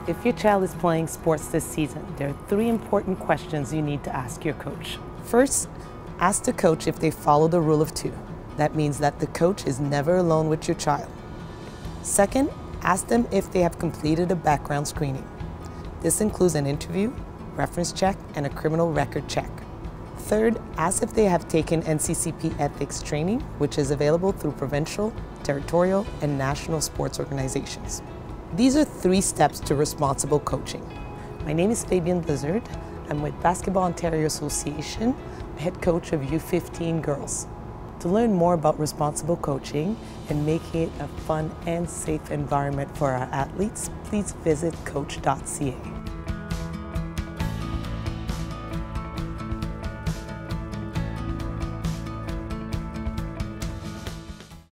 If your child is playing sports this season, there are 3 important questions you need to ask your coach. First, ask the coach if they follow the rule of 2. That means that the coach is never alone with your child. Second, ask them if they have completed a background screening. This includes an interview, reference check, and a criminal record check. Third, ask if they have taken NCCP ethics training, which is available through provincial, territorial, and national sports organizations. These are 3 steps to responsible coaching. My name is Fabienne Blizzard. I'm with Basketball Ontario Association, head coach of U15 girls. To learn more about responsible coaching and making it a fun and safe environment for our athletes, please visit coach.ca.